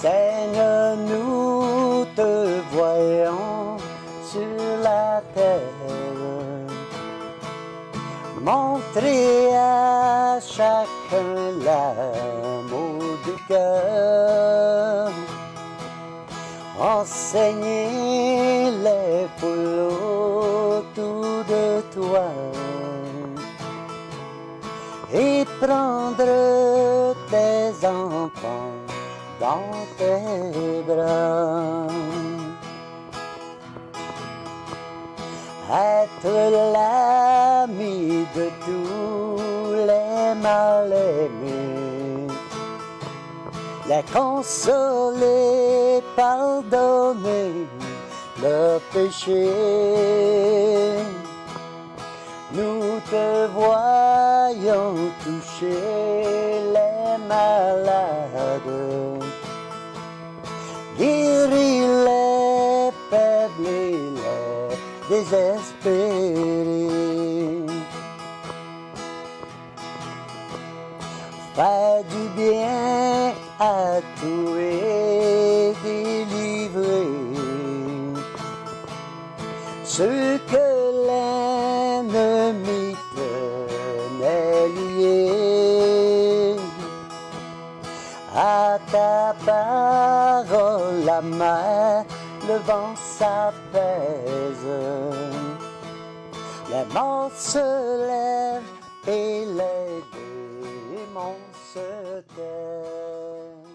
Seigneur, nous te voyons sur la terre, montrer à chacun l'amour du cœur, enseigner les foules autour de toi et prendre tes enfants dans tes bras. Être l'ami de tous les mal-aimés, les consoler, pardonner leurs péchés. Nous te voyons toucher les malades, guérir les faibles et les désespérés. Fais du bien à tous et délivrer ceux que l'ennemi tenait liés. À ta parole, la main, le vent s'apaise, les morts se lèvent et les démons se taisent.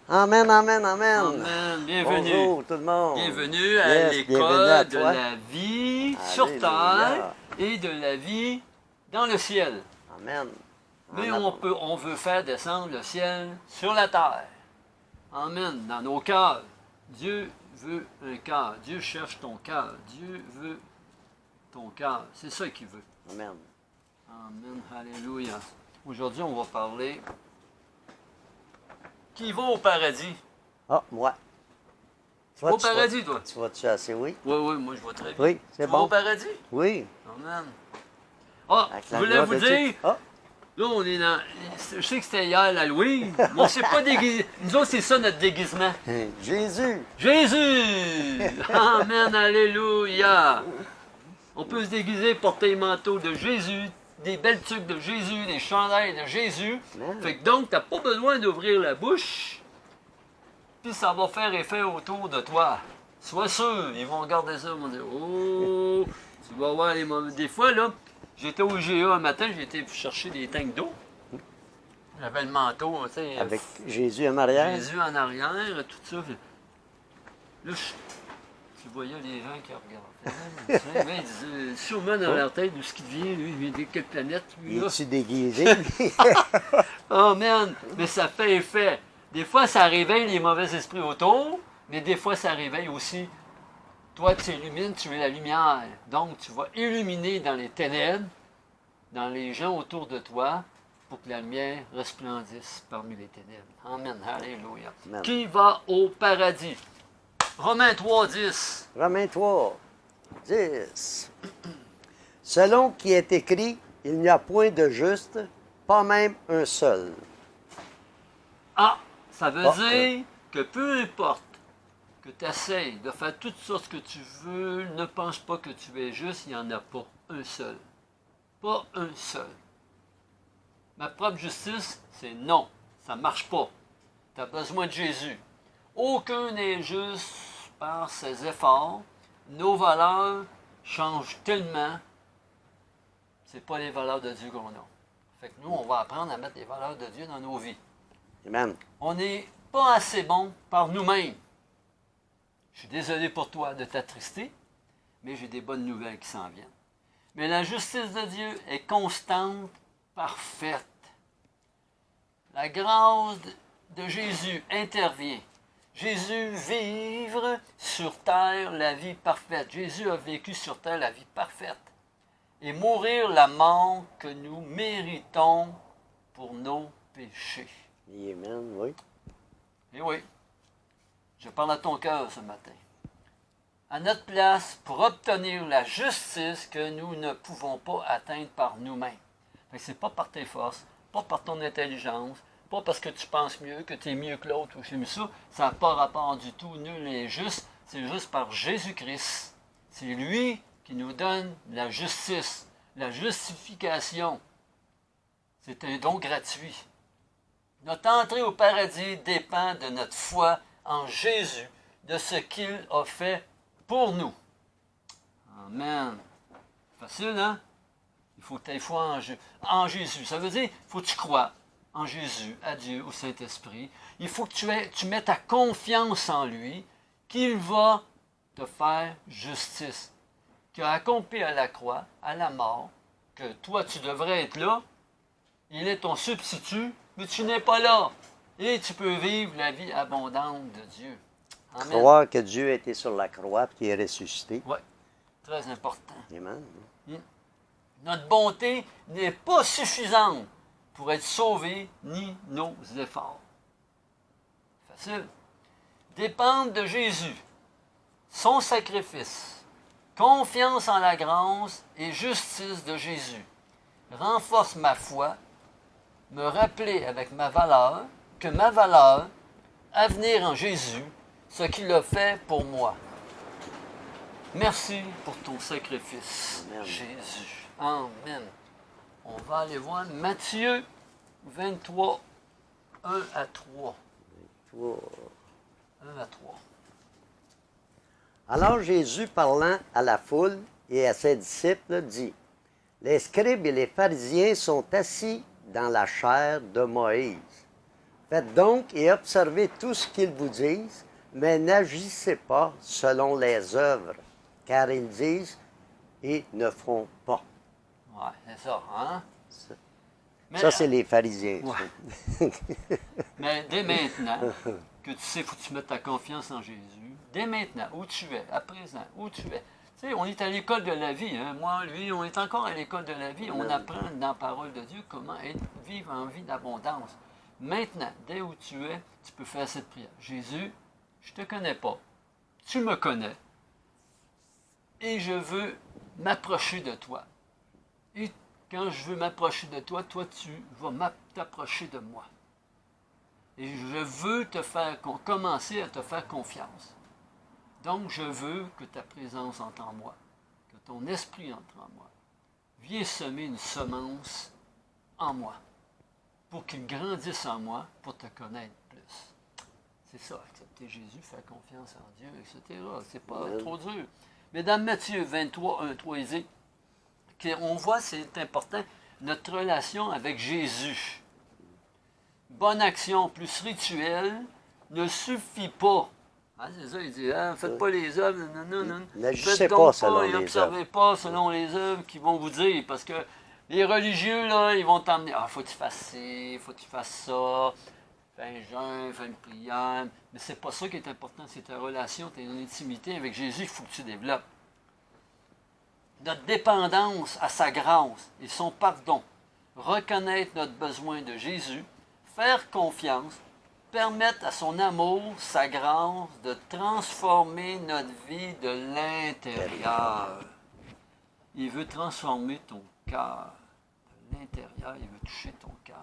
Amen, amen, amen. Amen. Bienvenue. Bonjour tout le monde. Bienvenue à l'école de la vie sur terre et de la vie dans le ciel. Amen. Mais on veut faire descendre le ciel sur la terre. Amen. Dans nos cœurs. Dieu veut un cœur. Dieu cherche ton cœur. Dieu veut ton cœur. C'est ça qu'il veut. Amen. Amen. Alléluia. Aujourd'hui, on va parler. Qui va au paradis? Ah, moi. Tu vas au paradis, toi? Tu vas-tu assez, oui? Oui, oui, moi je vais très bien. Oui, c'est bon. Tu vas au paradis? Oui. Amen. Ah, je voulais vous dire, Ah. là, on est dans. Je sais que c'était hier l'Halloween, mais on ne s'est pas déguisé. Nous autres, c'est ça notre déguisement. Jésus. Jésus! Amen, alléluia! On peut se déguiser, porter les manteaux de Jésus, des belles tuques de Jésus, des chandails de Jésus. Amen. Fait que donc, tu n'as pas besoin d'ouvrir la bouche, puis ça va faire effet autour de toi. Sois sûr, ils vont regarder ça, ils vont dire, oh, tu vas voir les mauvais. Des fois, là, j'étais au GA un matin, j'ai été chercher des tanks d'eau. J'avais le manteau, tu sais. Avec Jésus en arrière. Jésus en arrière, tout ça. Là, tu voyais les gens qui regardaient. Ils disaient, sûrement dans leur tête, d'où ce qui vient, lui, il vient de quelle planète, lui, Il là. est-tu déguisé? Oh man, mais ça fait effet. Des fois, ça réveille les mauvais esprits autour, mais des fois, ça réveille aussi. Toi, tu illumines, tu es la lumière. Donc, tu vas illuminer dans les ténèbres, dans les gens autour de toi, pour que la lumière resplendisse parmi les ténèbres. Amen. Alléluia. Amen. Qui va au paradis? Romains 3, 10. Romains 3, 10. Selon qui est écrit, il n'y a point de juste, pas même un seul. Ah, ça veut dire que peu importe que tu essayes de faire toutes sortes que tu veux, ne pense pas que tu es juste, il n'y en a pas un seul. Pas un seul. Ma propre justice, c'est non. Ça ne marche pas. Tu as besoin de Jésus. Aucun n'est juste par ses efforts. Nos valeurs changent tellement. C'est pas les valeurs de Dieu qu'on a. Fait que nous, on va apprendre à mettre les valeurs de Dieu dans nos vies. Amen. On n'est pas assez bon par nous-mêmes. Je suis désolé pour toi de t'attrister, mais j'ai des bonnes nouvelles qui s'en viennent. Mais la justice de Dieu est constante, parfaite. La grâce de Jésus intervient. Jésus vivre sur terre la vie parfaite. Jésus a vécu sur terre la vie parfaite. Et mourir la mort que nous méritons pour nos péchés. Amen, oui. Et oui, je parle à ton cœur ce matin. À notre place, pour obtenir la justice que nous ne pouvons pas atteindre par nous-mêmes. Ce n'est pas par tes forces, pas par ton intelligence, Pas parce que tu penses mieux, que tu es mieux que l'autre ou comme ça. Ça n'a pas rapport du tout. Nul n'est juste. C'est juste par Jésus-Christ. C'est lui qui nous donne la justice, la justification. C'est un don gratuit. Notre entrée au paradis dépend de notre foi en Jésus, de ce qu'il a fait pour nous. Amen. Facile, hein? Il faut que tu aies foi en Jésus. Ça veut dire qu'il faut que tu crois en Jésus, à Dieu, au Saint-Esprit. Il faut que tu mettes ta confiance en lui, qu'il va te faire justice, qu'il a accompli à la croix, à la mort, que toi tu devrais être là. Il est ton substitut, mais tu n'es pas là. Et tu peux vivre la vie abondante de Dieu. Amen. Croire que Dieu a été sur la croix et qu'il est ressuscité. Oui, très important. Amen. Notre bonté n'est pas suffisante pour être sauvés, ni nos efforts. Facile. Dépendre de Jésus, son sacrifice, confiance en la grâce et justice de Jésus renforce ma foi, me rappeler avec ma valeur, que ma valeur, avenir en Jésus, ce qu'il a fait pour moi. Merci pour ton sacrifice, Amen. Jésus. Amen. On va aller voir Matthieu 23, 1 à 3. 1 à 3. Alors Jésus, parlant à la foule et à ses disciples, dit, « Les scribes et les pharisiens sont assis dans la chaire de Moïse. Faites donc et observez tout ce qu'ils vous disent, mais n'agissez pas selon les œuvres, car ils disent et ne font pas. » Oui, c'est ça, hein? Ça, c'est les pharisiens. Ouais. Mais dès maintenant, que tu sais, il faut que tu mettes ta confiance en Jésus. Dès maintenant, où tu es, à présent, où tu es. Tu sais, on est à l'école de la vie. Hein? Moi, lui, on est encore à l'école de la vie. On apprend dans la parole de Dieu comment vivre en vie d'abondance. Maintenant, dès où tu es, tu peux faire cette prière. Jésus, je ne te connais pas. Tu me connais. Et je veux m'approcher de toi. Et quand je veux m'approcher de toi, toi, tu vas t'approcher de moi. Et je veux commencer à te faire confiance. Donc, je veux que ta présence entre en moi, que ton esprit entre en moi. Viens semer une semence en moi, pour qu'il grandisse en moi, pour te connaître plus. C'est ça, accepter Jésus, faire confiance en Dieu, etc. C'est pas trop dur. Mais dans Matthieu 23, 1, 3, il dit, on voit, c'est important, notre relation avec Jésus. Bonne action plus rituelle ne suffit pas. Hein, c'est ça, il dit, hein, faites pas les œuvres, non. N'agissez pas selon les œuvres. N'observez pas selon les œuvres qu'ils vont vous dire, parce que les religieux, là, ils vont t'emmener, faut que tu fasses ci, faut que tu fasses ça, fais un jeûne, fais une prière, mais c'est pas ça qui est important, c'est ta relation, ta intimité avec Jésus qu'il faut que tu développes. Notre dépendance à sa grâce et son pardon, reconnaître notre besoin de Jésus, faire confiance, permettre à son amour, sa grâce, de transformer notre vie de l'intérieur. Il veut transformer ton cœur. De l'intérieur, il veut toucher ton cœur.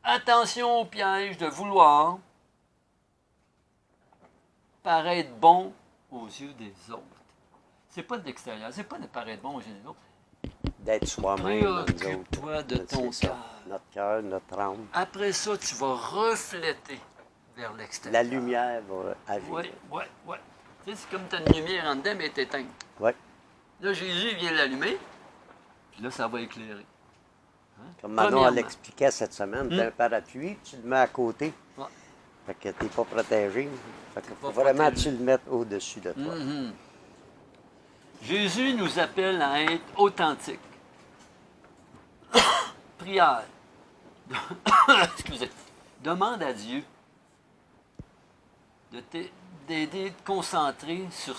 Attention au piège de vouloir paraître bon aux yeux des autres. C'est pas de l'extérieur, c'est pas de paraître bon aux yeux des autres. D'être soi-même. Préoccupe-toi de ton cœur. Notre cœur, notre âme. Après ça, tu vas refléter vers l'extérieur. La lumière va agir. Oui. Tu sais, c'est comme tu as une lumière en dedans, mais elle est éteinte. Oui. Là, Jésus vient l'allumer, puis là, ça va éclairer. Hein? Comme Manon l'expliquait cette semaine, tu as un parapluie, tu le mets à côté. Ouais. Fait que tu n'es pas protégé. Fait que faut vraiment que tu le mettes au-dessus de toi. Jésus nous appelle à être authentiques. Prière. Excusez. Demande à Dieu d'aider te concentrer sur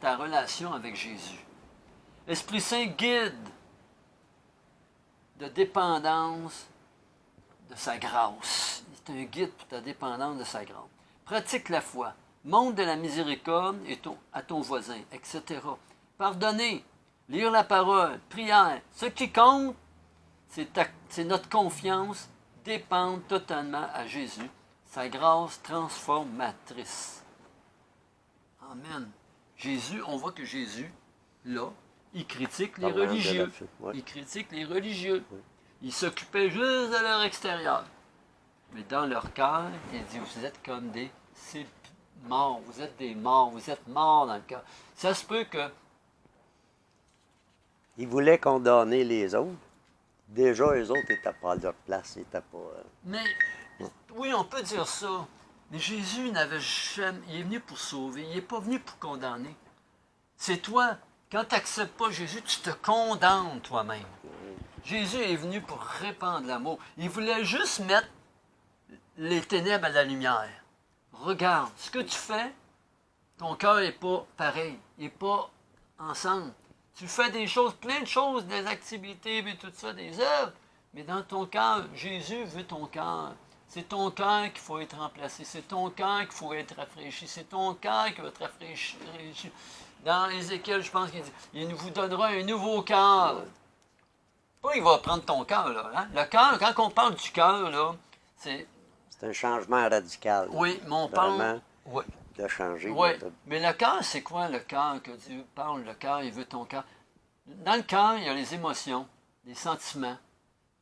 ta relation avec Jésus. Esprit Saint guide de dépendance de sa grâce. C'est un guide pour ta dépendance de sa grâce. Pratique la foi. Montre de la miséricorde à ton voisin, etc. Pardonner, lire la parole, prière. Ce qui compte, c'est notre confiance dépendre totalement à Jésus, sa grâce transformatrice. Amen. Jésus, on voit que Jésus, là, il critique les Parlant de la religieux. fête, ouais. Il critique les religieux. Oui. Il s'occupait juste de leur extérieur. Mais dans leur cœur, il dit, vous êtes comme des morts, vous êtes des morts, vous êtes morts dans le cœur. Ça se peut que... Il voulait condamner les autres. Déjà, les autres n'étaient pas à leur place. Ils étaient pas... Mais, oui, on peut dire ça. Mais Jésus n'avait jamais... Il est venu pour sauver. Il n'est pas venu pour condamner. C'est toi, quand tu n'acceptes pas Jésus, tu te condamnes toi-même. Jésus est venu pour répandre l'amour. Il voulait juste mettre les ténèbres à la lumière. Regarde, ce que tu fais, ton cœur n'est pas pareil. Il n'est pas ensemble. Tu fais des choses, plein de choses, des activités, mais tout ça, des œuvres. Mais dans ton cœur, Jésus veut ton cœur. C'est ton cœur qu'il faut être remplacé. C'est ton cœur qu'il faut être rafraîchi. C'est ton cœur qui va être rafraîchi. Dans Ézéchiel, je pense qu'il dit, il vous donnera un nouveau cœur. Pas il va prendre ton cœur, là. Hein? Le cœur, quand on parle du cœur, là, c'est... C'est un changement radical. Oui, mais on parle... Vraiment, Oui. de changer. Oui, de- mais le cœur, c'est quoi le cœur que Dieu parle? Le cœur, il veut ton cœur. Dans le cœur, il y a les émotions, les sentiments,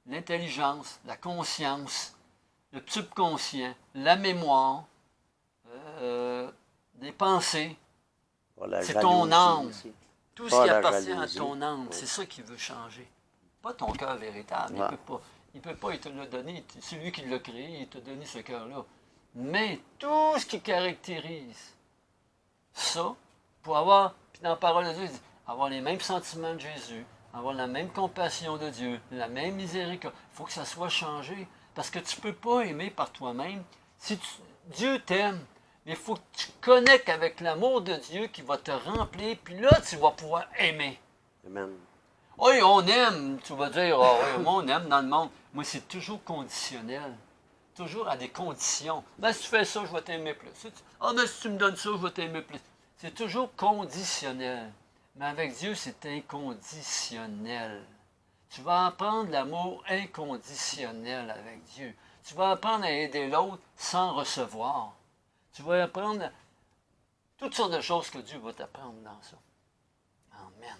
l'intelligence, la conscience, le subconscient, la mémoire, les pensées. Pas la C'est ton jalousie âme. aussi. Tout Pas ce qui la appartient à jalousie. ton âme, Oui. c'est ça qu'il veut changer. Pas ton cœur véritable. Ouais. Il peut pas, il te l'a donné. C'est lui qui l'a créé, il t'a donné ce cœur-là. Mais tout ce qui caractérise ça, pour avoir, puis dans la parole de Dieu, il dit, avoir les mêmes sentiments de Jésus, avoir la même compassion de Dieu, la même miséricorde, il faut que ça soit changé. Parce que tu ne peux pas aimer par toi-même. Dieu t'aime, mais il faut que tu connectes avec l'amour de Dieu qui va te remplir, puis là, tu vas pouvoir aimer. Amen. Oui, on aime, tu vas dire, ah oui, moi, on aime dans le monde. Moi, c'est toujours conditionnel. Toujours à des conditions. Ben, si tu fais ça, je vais t'aimer plus. Ah, ben, si tu me donnes ça, je vais t'aimer plus. C'est toujours conditionnel. Mais avec Dieu, c'est inconditionnel. Tu vas apprendre l'amour inconditionnel avec Dieu. Tu vas apprendre à aider l'autre sans recevoir. Tu vas apprendre toutes sortes de choses que Dieu va t'apprendre dans ça. Amen.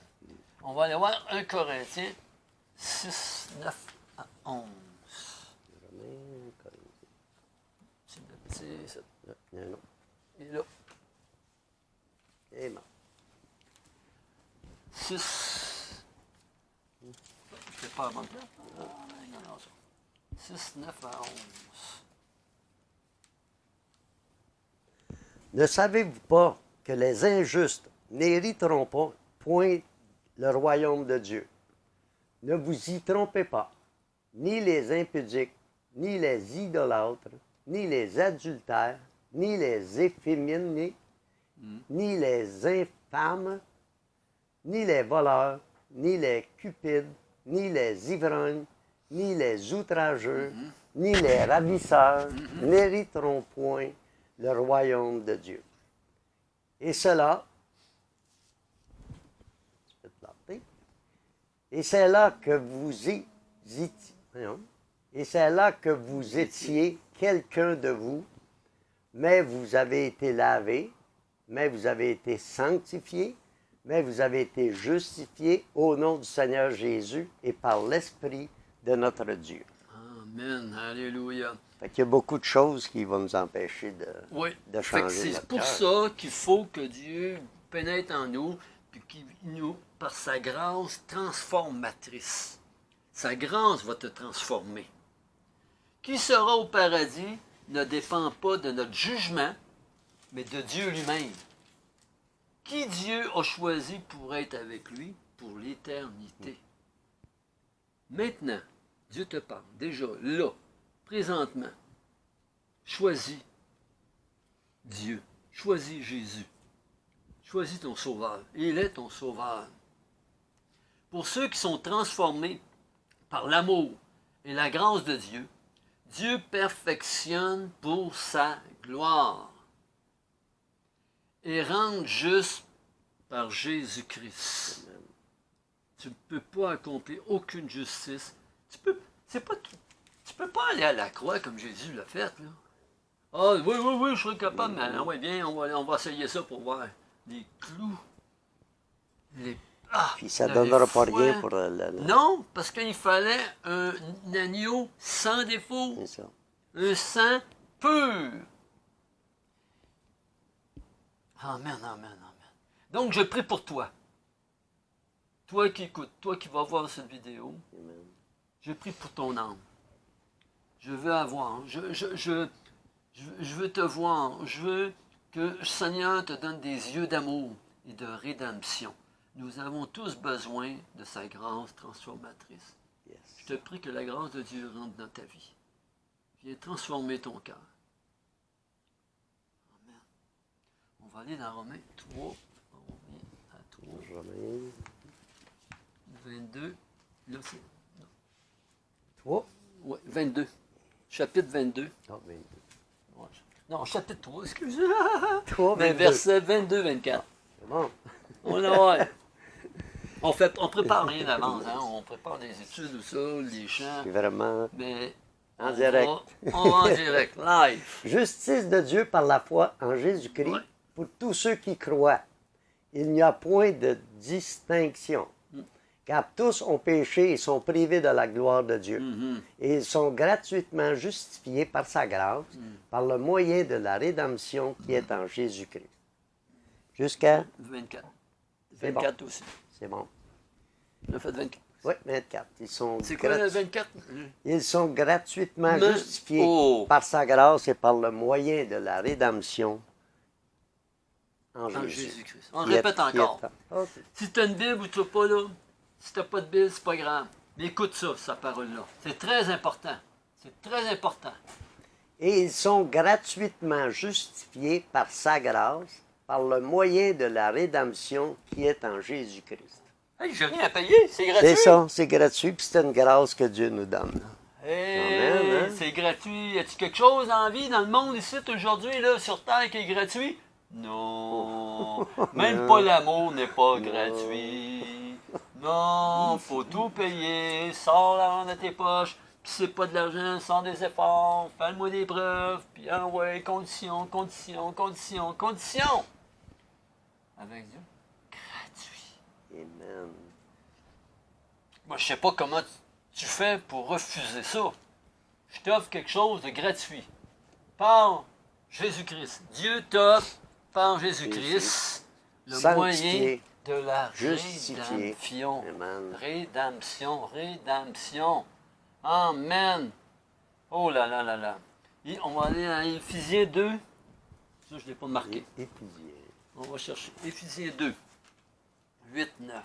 On va aller voir 1 Corinthiens 6, 9 à 11. C'est le petit, ça. Non. Et là, Et bon. 6. C'est pas la bonne place? Non, ça. 6, 9 à 11. Ne savez-vous pas que les injustes n'hériteront pas point le royaume de Dieu? Ne vous y trompez pas. Ni les impudiques, ni les idolâtres, ni les adultères, ni les efféminés, ni les infâmes, ni les voleurs, ni les cupides, ni les ivrognes, ni les outrageux, ni les ravisseurs n'hériteront point le royaume de Dieu. Et cela, tu peux te planter, et c'est là que vous et c'est là que vous étiez quelqu'un de vous, mais vous avez été lavé, mais vous avez été sanctifié, mais vous avez été justifié au nom du Seigneur Jésus et par l'Esprit de notre Dieu. Amen. Alléluia. Fait qu'il y a beaucoup de choses qui vont nous empêcher Oui. de Fait que changer c'est notre pour cœur. ça qu'il faut que Dieu pénètre en nous, puis qu'il nous, par sa grâce transformatrice. Sa grâce va te transformer. Qui sera au paradis ne dépend pas de notre jugement, mais de Dieu lui-même. Qui Dieu a choisi pour être avec lui pour l'éternité. Maintenant, Dieu te parle, déjà, là, présentement. Choisis Dieu, choisis Jésus, choisis ton sauveur. Il est ton sauveur. Pour ceux qui sont transformés par l'amour et la grâce de Dieu, Dieu perfectionne pour sa gloire et rend juste par Jésus-Christ. Tu ne peux pas accomplir aucune justice. Tu peux pas aller à la croix comme Jésus l'a fait, là. Ah, oui, oui, oui, je serais capable, mais ouais, bien, on va essayer ça pour voir. Les clous. Les... Ah, Puis ça le donnera pas foin. rien pour Non, parce qu'il fallait un agneau sans défaut. C'est ça. Un sang pur. Amen, amen, amen. Donc, je prie pour toi. Toi qui écoutes, toi qui vas voir cette vidéo, Amen. je prie pour ton âme. Je veux avoir, je veux te voir. Je veux que le Seigneur te donne des yeux d'amour et de rédemption. Nous avons tous besoin de sa grâce transformatrice. Yes. Je te prie que la grâce de Dieu rentre dans ta vie. Viens transformer ton cœur. Amen. On va aller dans Romains 3. On revient à 3. Romains 22. Là, c'est. 3. Oui, 22. Chapitre 22. Ah, 22. Ouais. Non, chapitre 3, excusez. 3, Mais 22. verset 22-24. C'est bon. On l'a ouais. On prépare rien d'avance, hein? On prépare les études ou ça, les chants. C'est vraiment Mais en on direct. On va en direct, live. Justice de Dieu par la foi en Jésus-Christ Ouais. pour tous ceux qui croient. Il n'y a point de distinction, car tous ont péché et sont privés de la gloire de Dieu. Et ils sont gratuitement justifiés par sa grâce, par le moyen de la rédemption qui est en Jésus-Christ. Jusqu'à... 24. C'est bon. 24 aussi. C'est bon. On a fait 24. Oui, 24. Ils sont, C'est quoi le 24? Ils sont gratuitement Mais- justifiés Oh. par sa grâce et par le moyen de la rédemption en En Jésus. Jésus-Christ. On Qui est- répète qui est- encore. Ok. Si tu as une Bible ou tu n'as pas là, si tu n'as pas de Bible, c'est pas grave. Mais écoute ça, sa parole-là. C'est très important. C'est très important. Et ils sont gratuitement justifiés par sa grâce, par le moyen de la rédemption qui est en Jésus-Christ. Hey, j'ai rien à payer, c'est gratuit. C'est ça, c'est gratuit, puis c'est une grâce que Dieu nous donne. Hey, Amen, hein? c'est gratuit. Y a-t-il quelque chose en vie dans le monde ici aujourd'hui, là, sur Terre, qui est gratuit? Non. Même pas l'amour n'est pas gratuit. Non, faut tout payer. Sors l'argent de tes poches. Puis c'est pas de l'argent, sans des efforts. Fais-moi des preuves. Puis ah ouais, conditions, conditions, conditions, conditions. Avec Dieu, gratuit. Amen. Moi, je sais pas comment tu fais pour refuser ça. Je t'offre quelque chose de gratuit. Par Jésus-Christ. Dieu t'offre par Jésus-Christ le Sanctifié, moyen de la justifié. rédemption. Amen. Rédemption, rédemption. Amen. Oh là là là là. Et on va aller à Éphésiens 2. Ça, je ne l'ai pas marqué. Éphésiens. On va chercher Éphésiens 2, 8, 9.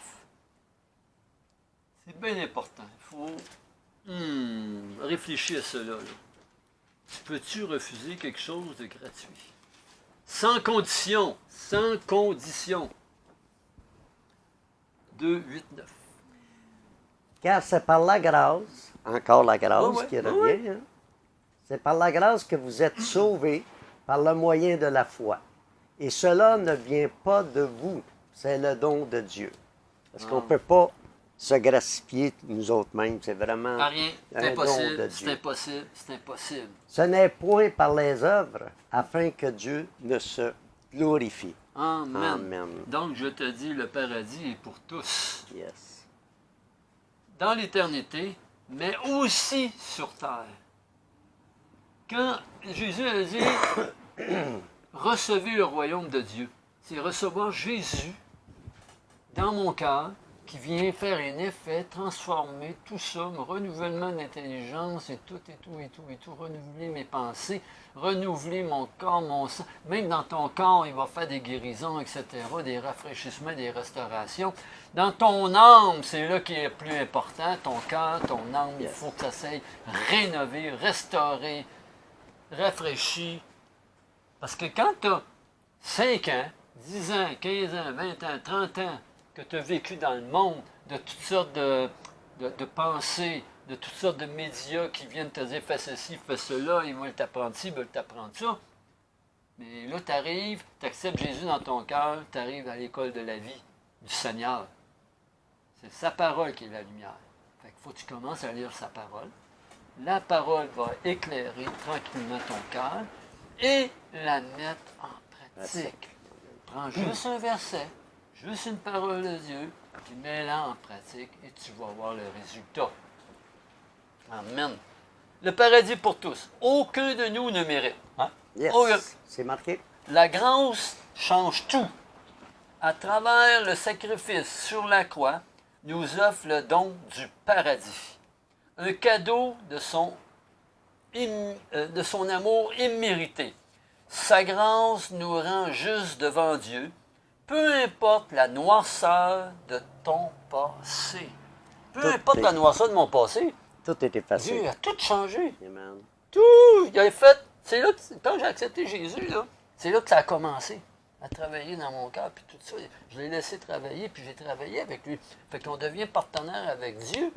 C'est bien important. Il faut réfléchir à cela. Là. Peux-tu refuser quelque chose de gratuit? Sans condition. Sans condition. 2, 8, 9. Car c'est par la grâce, encore la grâce Ouais, ouais, qui ouais, revient, hein. C'est par la grâce que vous êtes sauvés par le moyen de la foi. Et cela ne vient pas de vous, c'est le don de Dieu. Parce qu'on ne peut pas se gracifier nous autres mêmes, c'est vraiment Pas rien. C'est un don de impossible. C'est Dieu. impossible. C'est impossible. Ce n'est point par les œuvres afin que Dieu ne se glorifie. Amen. Amen. Donc, je te dis, le paradis est pour tous. Yes. Dans l'éternité, mais aussi sur terre. Quand Jésus a dit recevez le royaume de Dieu, c'est recevoir Jésus dans mon cœur qui vient faire un effet, transformer tout ça, mon renouvellement d'intelligence et tout, et tout, et tout, et tout, renouveler mes pensées, renouveler mon corps, mon sang. Même dans ton corps, il va faire des guérisons, etc., des rafraîchissements, des restaurations. Dans ton âme, c'est là qui est le plus important, ton cœur, ton âme, il faut que ça s'aille rénover, restaurer, rafraîchi. Parce que quand tu as 5 ans, 10 ans, 15 ans, 20 ans, 30 ans, que tu as vécu dans le monde, de toutes sortes de pensées, de toutes sortes de médias qui viennent te dire fais ceci, fais cela, ils veulent t'apprendre ci, ils veulent t'apprendre ça. Mais là, tu arrives, tu acceptes Jésus dans ton cœur, tu arrives à l'école de la vie du Seigneur. C'est sa parole qui est la lumière. Fait qu'il faut que tu commences à lire sa parole. la parole va éclairer tranquillement ton cœur et la mettre en pratique. Prends juste un verset, juste une parole de Dieu, puis mets-la en pratique et tu vas voir le résultat. Amen. Le paradis pour tous. Aucun de nous ne mérite. Hein? Yes, Aucun. c'est marqué. La grâce change tout. À travers le sacrifice sur la croix, nous offre le don du paradis. Un cadeau de son amour immérité. Sa grâce nous rend juste devant Dieu, peu importe la noirceur de ton passé. Peu Tout importe est- la noirceur de mon passé, Tout est effacé. Dieu a tout changé. Amen. Tout! Il a fait. C'est là que, quand j'ai accepté Jésus, là, c'est là que ça a commencé à travailler dans mon cœur, puis tout ça. Je l'ai laissé travailler, puis j'ai travaillé avec lui. Fait qu'on devient partenaire avec Dieu.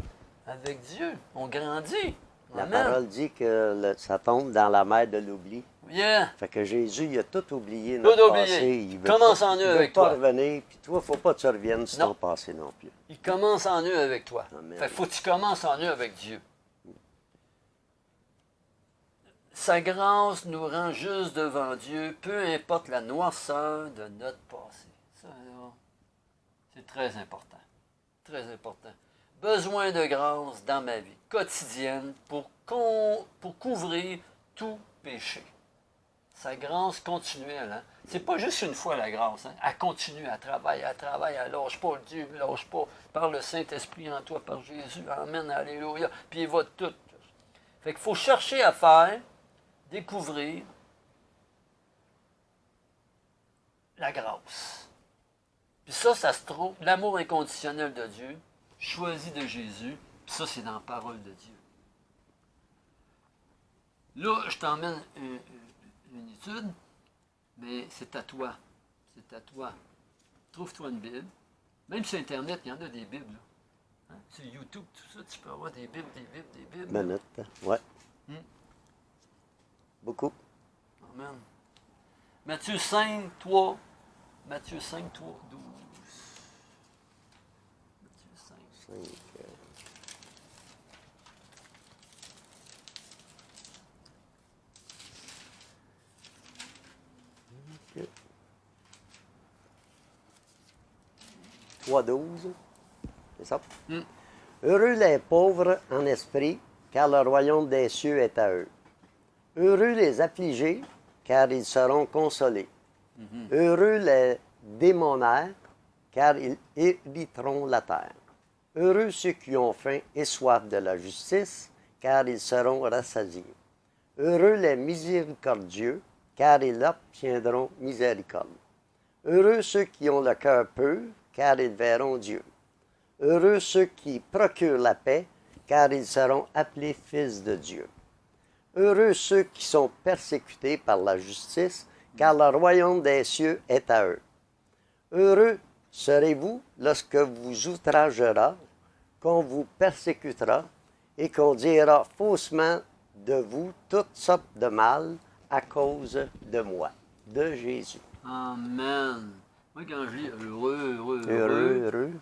Avec Dieu. On grandit. La Amen. parole dit que ça tombe dans la mer de l'oubli. Yeah. Fait que Jésus, il a tout oublié Tout notre oublié. passé. Il veut Commence pas, en il eux veut avec pas toi. revenir. Puis toi, il ne faut pas que tu reviennes sur Non. ton passé non plus. Il commence en eux avec toi. Amen. Fait qu'il faut que tu commences en eux avec Dieu. Sa grâce nous rend juste devant Dieu, peu importe la noirceur de notre passé. Ça, là, c'est très important. Très important. Besoin de grâce dans ma vie quotidienne pour couvrir tout péché. Sa grâce continuelle. Hein? C'est pas juste une fois la grâce. Hein? Elle continue, elle travaille, elle lâche pas. Dieu ne lâche pas. Par le Saint-Esprit en toi, par Jésus. Amen, alléluia. Puis il va tout. Fait qu'il faut chercher à faire, découvrir la grâce. Puis ça se trouve, l'amour inconditionnel de Dieu, choisi de Jésus, puis ça, c'est dans la parole de Dieu. Là, je t'emmène une étude, mais c'est à toi. C'est à toi. Trouve-toi une Bible. Même sur Internet, il y en a des Bibles. Là. Hein? Sur YouTube, tout ça, tu peux avoir des Bibles, des Bibles, des Bibles. Minute. Ouais. Hmm. Beaucoup. Amen. Matthieu 5, 3. Matthieu 5, 3, 12. Matthieu 5. 5. Ok. 3:12. C'est ça? Hmm. Heureux les pauvres en esprit, car le royaume des cieux est à eux. Heureux les affligés, car ils seront consolés. Heureux les démonaires, car ils hériteront la terre. Heureux ceux qui ont faim et soif de la justice, car ils seront rassasiés. Heureux les miséricordieux, car ils obtiendront miséricorde. Heureux ceux qui ont le cœur pur, car ils verront Dieu. Heureux ceux qui procurent la paix, car ils seront appelés fils de Dieu. Heureux ceux qui sont persécutés par la justice, car le royaume des cieux est à eux. Heureux serez-vous lorsque vous outragera, qu'on vous persécutera, et qu'on dira faussement de vous toutes sortes de mal à cause de moi, de Jésus. Amen. Moi, quand je lis heureux, Heureux.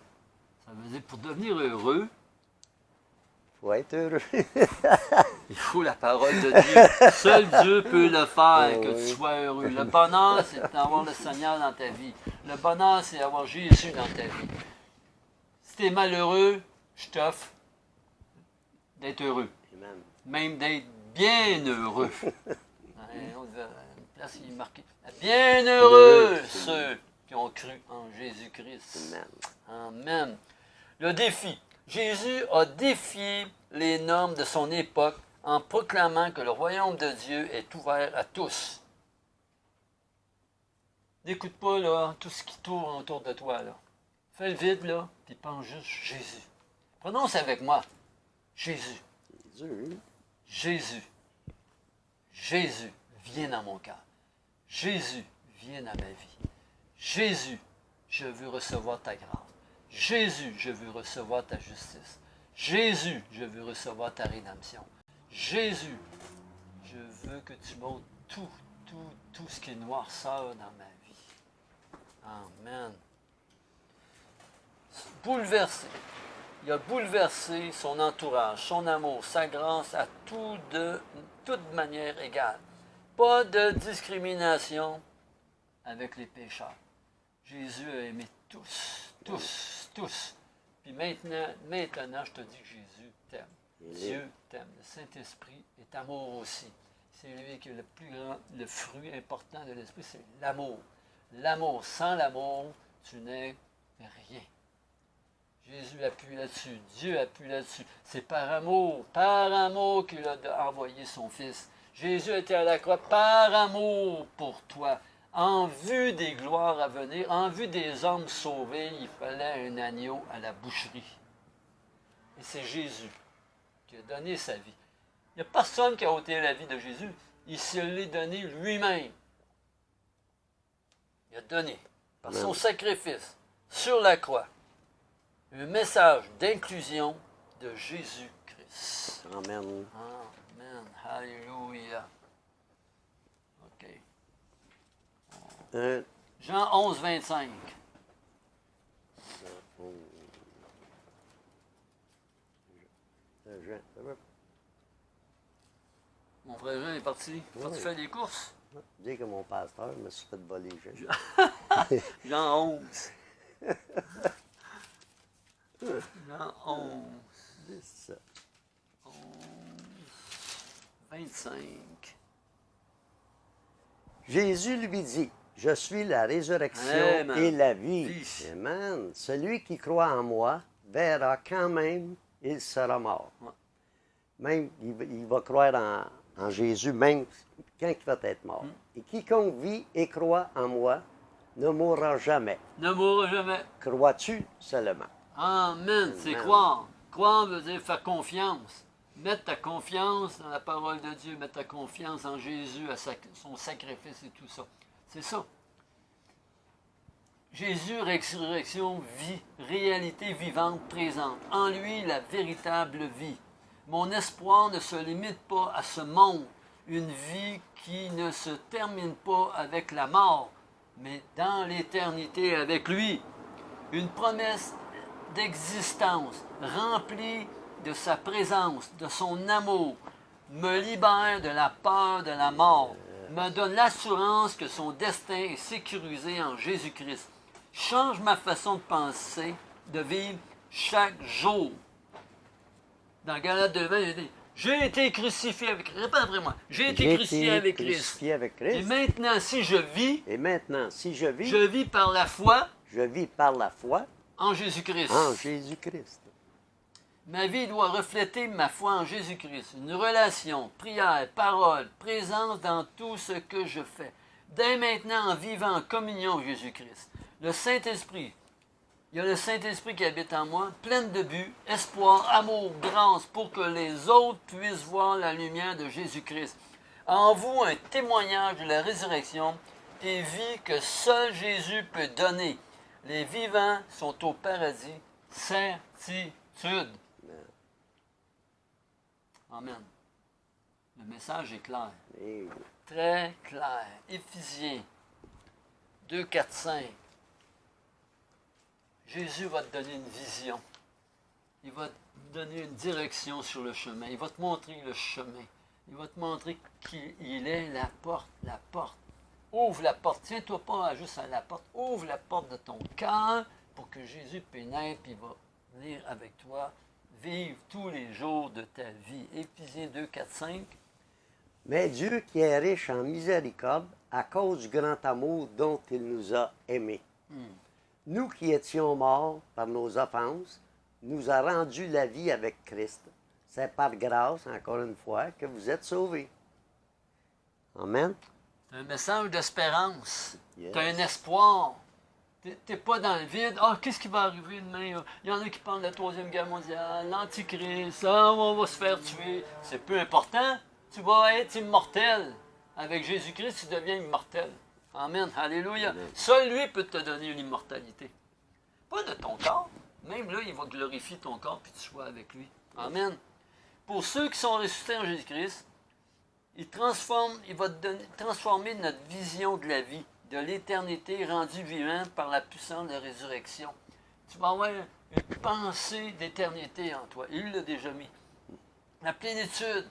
ça veut dire pour devenir heureux, Faut être heureux. il faut la parole de Dieu. Seul Dieu peut le faire, Oh, que oui. tu sois heureux. Le bonheur, c'est d'avoir le Seigneur dans ta vie. Le bonheur, c'est d'avoir Jésus dans ta vie. Si tu es malheureux, je t'offre d'être heureux. Amen. Même d'être bien heureux. Une place qui est marquée. Bien heureux ceux qui ont cru en Jésus-Christ. Amen. Amen. Le défi. Jésus a défié les normes de son époque en proclamant que le royaume de Dieu est ouvert à tous. N'écoute pas là, tout ce qui tourne autour de toi. Là. Fais le vide, là, puis pense juste Jésus. Prononce avec moi. Jésus. Jésus. Jésus. Jésus, viens dans mon cœur. Jésus, viens dans ma vie. Jésus, je veux recevoir ta grâce. Jésus, je veux recevoir ta justice. Jésus, je veux recevoir ta rédemption. Jésus, je veux que tu montres tout ce qui est noirceur dans ma vie. Amen. Bouleversé Il a bouleversé son entourage, son amour, sa grâce à tout de toute manière égale. Pas de discrimination avec les pécheurs. Jésus a aimé tous, tous, tous. Puis maintenant, je te dis que Jésus t'aime. Dieu t'aime. Le Saint-Esprit est amour aussi. C'est lui qui est le plus grand, le fruit important de l'Esprit, c'est l'amour. L'amour. Sans l'amour, tu n'es rien. Jésus appuie là-dessus. Dieu appuie là-dessus. C'est par amour qu'il a envoyé son Fils. Jésus était à la croix par amour pour toi. En vue des gloires à venir, en vue des hommes sauvés, il fallait un agneau à la boucherie. Et c'est Jésus qui a donné sa vie. Il n'y a personne qui a ôté la vie de Jésus. Il se l'est donné lui-même. Il a donné, par son sacrifice, sur la croix, un message d'inclusion de Jésus-Christ. Amen. Amen. Alléluia. OK. Jean 11, 25. Mon frère Jean est parti. Quand tu fais des courses? Dis que mon pasteur me suis fait voler. Jean 11. Jean 11. 17. 11. 25. Jésus lui dit, je suis la résurrection Amen. et la vie. Vie. Amen. Celui qui croit en moi verra quand même, il sera mort. Ouais. Même, il va croire en Jésus, même quand il va être mort. Et quiconque vit et croit en moi ne mourra jamais. Ne mourra jamais. Crois-tu seulement? Amen. C'est Amen. croire. Croire veut dire faire confiance. Mettre ta confiance dans la parole de Dieu, mettre ta confiance en Jésus, à son sacrifice et tout ça. C'est ça. Jésus, résurrection, vie, réalité vivante, présente. En lui, la véritable vie. Mon espoir ne se limite pas à ce monde, une vie qui ne se termine pas avec la mort, mais dans l'éternité avec lui. Une promesse d'existence remplie de sa présence, de son amour, me libère de la peur de la mort, me donne l'assurance que son destin est sécurisé en Jésus-Christ. Change ma façon de penser, de vivre chaque jour. Dans Galates 2:20, il dit, j'ai été crucifié avec Christ. Répète après moi. J'ai été crucifié avec Christ. Et maintenant, si je vis, je vis par la foi en Jésus-Christ. En Jésus-Christ. Ma vie doit refléter ma foi en Jésus-Christ. Une relation, prière, parole, présence dans tout ce que je fais. Dès maintenant, en vivant en communion avec Jésus-Christ. Le Saint-Esprit, il y a le Saint-Esprit qui habite en moi, plein de but, espoir, amour, grâce, pour que les autres puissent voir la lumière de Jésus-Christ. En vous, un témoignage de la résurrection et vie que seul Jésus peut donner. Les vivants sont au paradis. Certitude. Amen. Le message est clair. Très clair. Éphésiens 2, 4, 5. Jésus va te donner une vision. Il va te donner une direction sur le chemin. Il va te montrer le chemin. Il va te montrer qu'il est la porte. La porte. Ouvre la porte. Tiens-toi pas juste à la porte. Ouvre la porte de ton cœur pour que Jésus pénètre et va venir avec toi. Vivre tous les jours de ta vie. Éphésiens 2, 4, 5. Mais Dieu qui est riche en miséricorde, à cause du grand amour dont il nous a aimés. Nous qui étions morts par nos offenses, nous a rendu la vie avec Christ. C'est par grâce, encore une fois, que vous êtes sauvés. Amen. C'est un message d'espérance. Yes. Tu as un espoir. Tu n'es pas dans le vide. Ah, qu'est-ce qui va arriver demain? Il y en a qui parlent de la Troisième Guerre mondiale, l'Antichrist, on va se faire tuer. C'est peu important. Tu vas être immortel. Avec Jésus-Christ, tu deviens immortel. Amen. Alléluia. Amen. Seul lui peut te donner une immortalité. Pas de ton corps. Même là, il va glorifier ton corps puis tu sois avec lui. Amen. Pour ceux qui sont ressuscités en Jésus-Christ, il va transformer notre vision de la vie, de l'éternité rendue vivante par la puissance de la résurrection. Tu vas avoir une pensée d'éternité en toi. Il l'a déjà mis. La plénitude,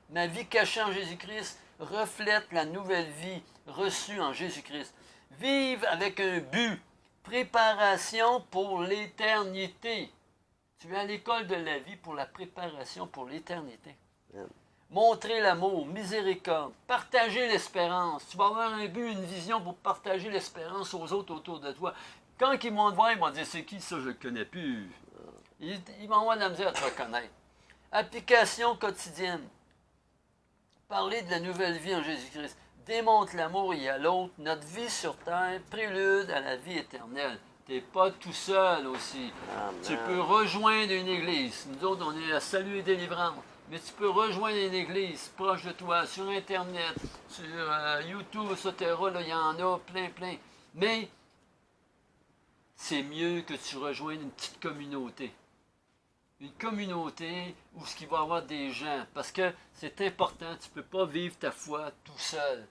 ma vie cachée en Jésus-Christ reflète la nouvelle vie reçue en Jésus-Christ. Vive avec un but, préparation pour l'éternité. Tu es à l'école de la vie pour la préparation pour l'éternité. Montrer l'amour, miséricorde, partager l'espérance. Tu vas avoir un but, une vision pour partager l'espérance aux autres autour de toi. Quand ils vont te voir, ils vont dire, c'est qui ça, je ne le connais plus. Ils vont avoir de la misère à te reconnaître. Application quotidienne. Parler de la nouvelle vie en Jésus-Christ. Démontre l'amour et à l'autre. Notre vie sur terre, prélude à la vie éternelle. Tu n'es pas tout seul aussi. Amen. Tu peux rejoindre une église. Nous autres, on est à Salut et Délivrance. Mais tu peux rejoindre une église proche de toi, sur Internet, sur YouTube, etc. Là, il y en a plein. Mais c'est mieux que tu rejoignes une petite communauté. Une communauté où il va y avoir des gens. Parce que c'est important, tu ne peux pas vivre ta foi tout seul.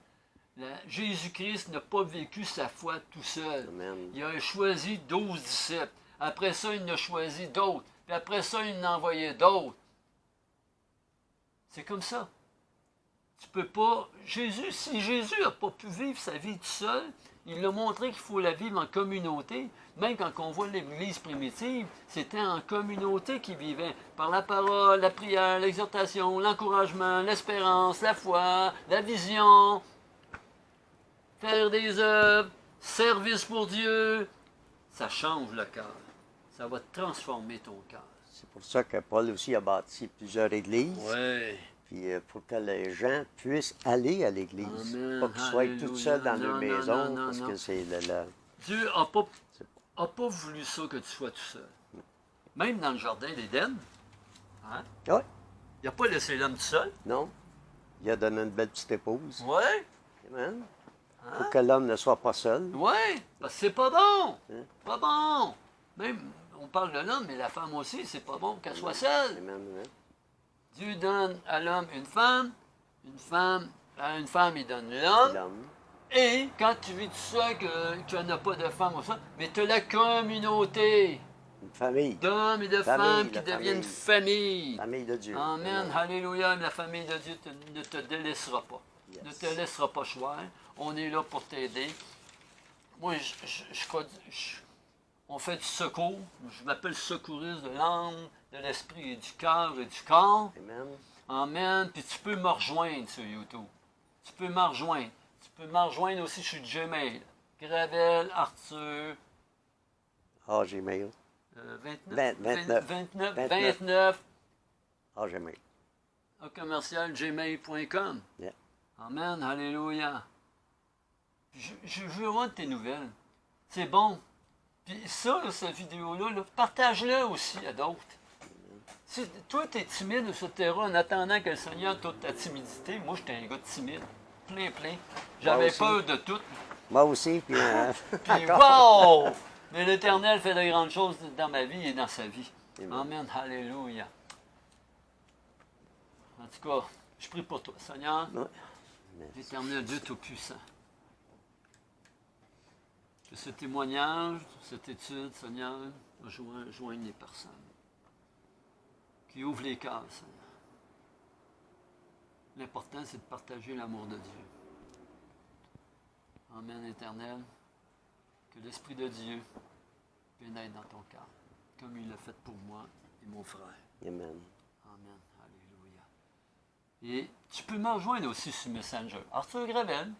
Jésus-Christ n'a pas vécu sa foi tout seul. Amen. Il a choisi 12 disciples. Après ça, il en a choisi d'autres. Puis après ça, il en a envoyé d'autres. C'est comme ça. Tu peux pas... si Jésus n'a pas pu vivre sa vie tout seul, il a montré qu'il faut la vivre en communauté. Même quand on voit l'Église primitive, c'était en communauté qu'ils vivaient. Par la parole, la prière, l'exhortation, l'encouragement, l'espérance, la foi, la vision, faire des œuvres, service pour Dieu. Ça change le cœur. Ça va transformer ton cœur. C'est pour ça que Paul aussi a bâti plusieurs églises. Oui. Puis pour que les gens puissent aller à l'église. Amen. Pas qu'ils soient Alléluia. tout seuls dans leur Non, maison, non, parce non. que c'est Dieu n'a pas voulu ça que tu sois tout seul. Même dans le jardin d'Éden, hein? Ouais, Il n'a pas laissé l'homme tout seul. non. Il a donné une belle petite épouse. Oui. Amen. Hein? Pour que l'homme ne soit pas seul. Oui. Parce que c'est pas bon. Hein? Pas bon. Même, on parle de l'homme, mais la femme aussi, c'est pas bon qu'elle soit seule. Amen. Amen. Dieu donne à l'homme une femme, à une femme, il donne l'homme. L'homme. Et quand tu vis tout ça, que tu n'as pas de femme ou ça, mais tu as la communauté Une famille. d'hommes et de Famille, femmes qui la deviennent famille. famille. Famille de Dieu. Amen. Alléluia. La famille de Dieu ne te délaissera pas. Yes. Ne te laissera pas choir. On est là pour t'aider. Moi, on fait du secours. Je m'appelle secouriste de l'âme, de l'esprit et du cœur et du corps. Amen. Amen. Puis tu peux me rejoindre sur YouTube. Tu peux me rejoindre. Tu peux me rejoindre aussi sur Gmail. Gravel, Arthur. Ah, Gmail. 29. Ah, Gmail. Commercial gmail.com. Yeah. Amen. Alléluia. Je veux avoir tes nouvelles. C'est bon. Puis ça, là, cette vidéo-là, là, partage-la aussi à d'autres. Si toi, tu es timide sur le terrain en attendant que le Seigneur t'ôte ta timidité, moi, j'étais un gars timide. Plein. J'avais aussi. peur de tout. Moi aussi, puis... Puis, wow! Mais l'Éternel fait de grandes choses dans ma vie et dans sa vie. Amen. Amen. Alléluia. En tout cas, je prie pour toi, Seigneur. Ouais. L'Éternel Dieu Tout-Puissant. Que ce témoignage, cette étude, Seigneur, joigne les personnes. Qui ouvre les cœurs, Seigneur. L'important, c'est de partager l'amour de Dieu. Amen, Éternel. Que l'Esprit de Dieu pénètre dans ton cœur, comme il l'a fait pour moi et mon frère. Amen. Amen. Alléluia. Et tu peux me rejoindre aussi sur Messenger. Arthur Gravel,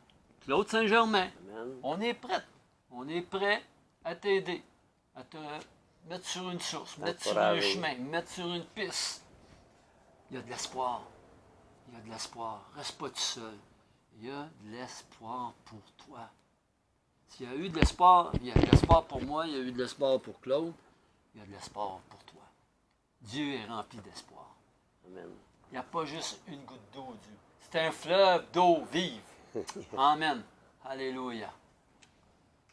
Claude Saint-Germain. Amen. On est prêt. On est prêt à t'aider, à te mettre sur une source, mettre sur un chemin, mettre sur une piste. Il y a de l'espoir. Il y a de l'espoir. Reste pas tout seul. Il y a de l'espoir pour toi. S'il y a eu de l'espoir, il y a de l'espoir pour moi, il y a eu de l'espoir pour Claude, il y a de l'espoir pour toi. Dieu est rempli d'espoir. Amen. Il n'y a pas juste une goutte d'eau, Dieu. C'est un fleuve d'eau vive. Amen. Alléluia.